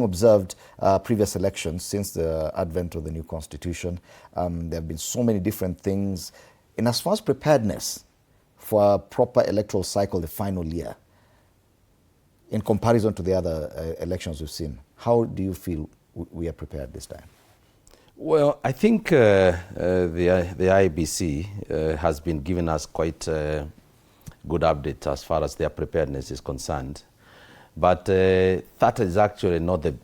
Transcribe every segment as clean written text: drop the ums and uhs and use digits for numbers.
Observed previous elections since the advent of the new constitution. There have been so many different things. And as far as preparedness for a proper electoral cycle, the final year, in comparison to the other elections we've seen, how do you feel we are prepared this time? Well, I think the IEBC has been giving us quite good updates as far as their preparedness is concerned. But that is actually not the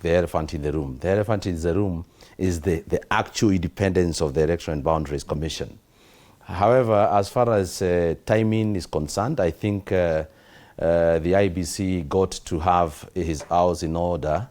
elephant in the room. The elephant in the room is the actual independence of the Election and Boundaries Commission. However, as far as timing is concerned, I think the IEBC got to have his house in order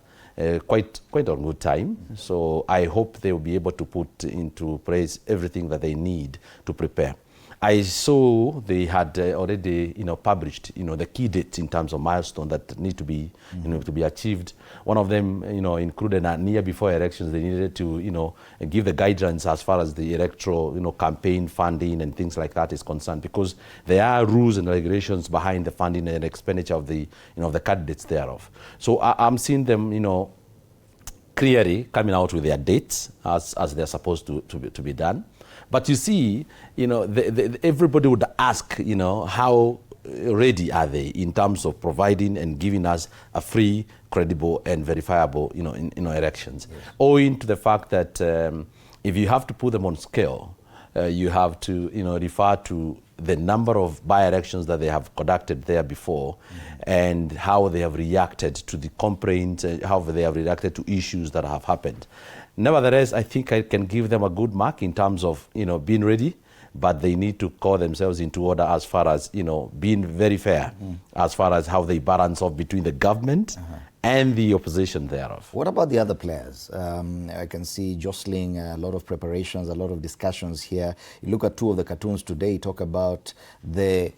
quite on good time. So I hope they will be able to put into place everything that they need to prepare. I saw they had already, published, the key dates in terms of milestones that need to be, to be achieved. One of them, included a near before elections. They needed to, give the guidelines as far as the electoral, campaign funding and things like that is concerned, because there are rules and regulations behind the funding and expenditure of the, the candidates thereof. So I'm seeing them, clearly coming out with their dates as they're supposed to be done. But you see, everybody would ask, how ready are they in terms of providing and giving us a free, credible, and verifiable, elections. Yes. Owing to the fact that if you have to put them on scale, you have to, refer to the number of by-elections that they have conducted there before, and how they have reacted to the complaints, how they have reacted to issues that have happened. Nevertheless, I think I can give them a good mark in terms of, being ready, but they need to call themselves into order as far as, being very fair, as far as how they balance off between the government and the opposition thereof. What about the other players? I can see jostling, a lot of preparations, a lot of discussions here. You look at two of the cartoons today, talk about the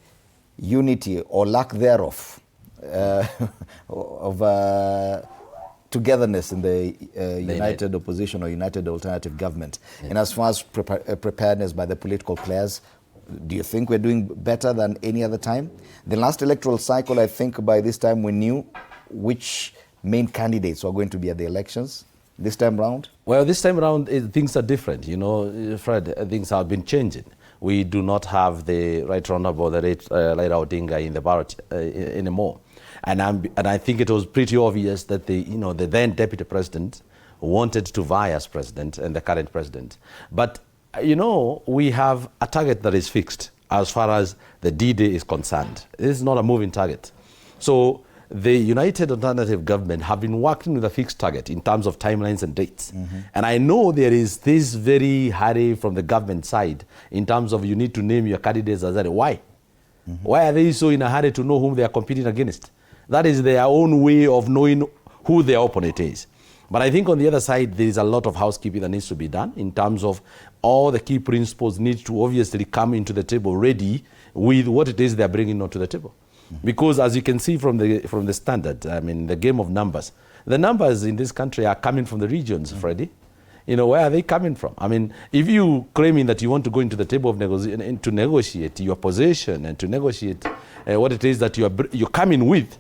unity or lack thereof of togetherness in the united opposition or united alternative government. Yeah. And as far as preparedness by the political players, do you think we're doing better than any other time? The last electoral cycle, I think by this time we knew which main candidates were going to be at the elections. This time round? Well, this time around, things are different. Fred, things have been changing. We do not have the Right Honorable Raila Odinga in the ballot anymore. And I think it was pretty obvious that the then deputy president wanted to vie as president and the current president. But, we have a target that is fixed as far as the D-Day is concerned. This is not a moving target. So the United Alternative Government have been working with a fixed target in terms of timelines and dates. And I know there is this very hurry from the government side in terms of you need to name your candidates as that. Why? Why are they so in a hurry to know whom they are competing against? That is their own way of knowing who their opponent is. But I think on the other side, there is a lot of housekeeping that needs to be done in terms of all the key principles need to obviously come into the table ready with what it is they're bringing onto the table. Because as you can see from the standard, the game of numbers, the numbers in this country are coming from the regions, Freddie. Where are they coming from? If you claiming that you want to go into the table of to negotiate your position and to negotiate what it is that you're coming with,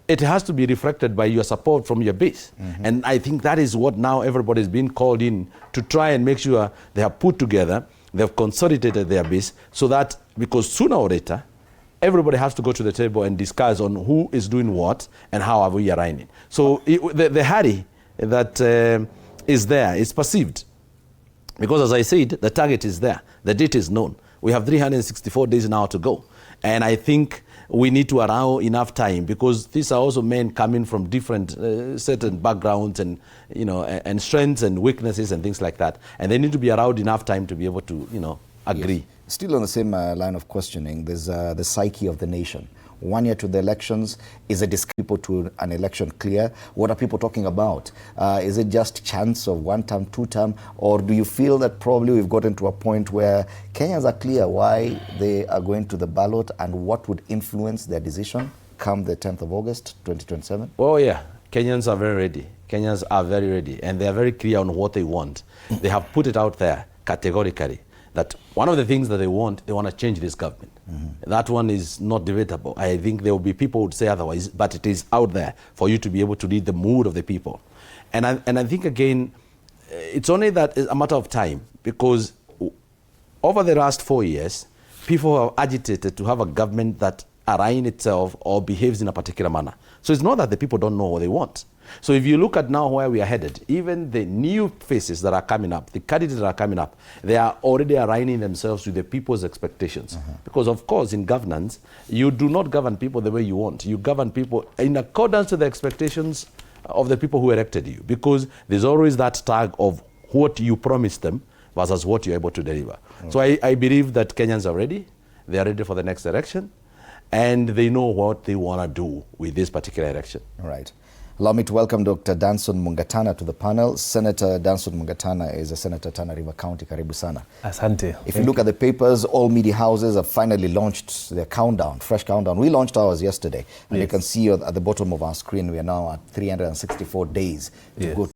it has to be reflected by your support from your base. And I think that is what now everybody's been called in to try and make sure they have put together, they have consolidated their base, so that, because sooner or later, everybody has to go to the table and discuss on who is doing what and how are we aligning. So the hurry that is there is perceived. Because as I said, the target is there. The date is known. We have 364 days now to go. And I think we need to allow enough time, because these are also men coming from different certain backgrounds and and strengths and weaknesses and things like that, and they need to be allowed enough time to be able to agree. Yes. Still on the same line of questioning, there's the psyche of the nation. 1 year to the elections, is a people to an election clear? What are people talking about? Is it just chance of 1 term, 2 term, or do you feel that probably we've gotten to a point where Kenyans are clear why they are going to the ballot and what would influence their decision come the 10th of August, 2027? Oh yeah, Kenyans are very ready. Kenyans are very ready, and they are very clear on what they want. They have put it out there categorically. that one of the things that they want to change this government. That one is not debatable. I think there will be people who would say otherwise, but it is out there for you to be able to read the mood of the people. And I think, again, it's only that it's a matter of time, because over the last 4 years, people have agitated to have a government that aligns itself or behaves in a particular manner. So it's not that the people don't know what they want. So if you look at now where we are headed, even the new faces that are coming up, the candidates that are coming up, they are already aligning themselves with the people's expectations. Because, of course, in governance, you do not govern people the way you want. You govern people in accordance to the expectations of the people who elected you, because there's always that tag of what you promised them versus what you're able to deliver. So I believe that Kenyans are ready. They are ready for the next election, and they know what they want to do with this particular election. All right. Allow me to welcome Dr. Danson Mungatana to the panel. Senator Danson Mungatana is a senator Tana River County. Karibu sana. Asante. If you look at the papers, all media houses have finally launched their countdown, fresh countdown. We launched ours yesterday, and you can see at the bottom of our screen, we are now at 364 days to go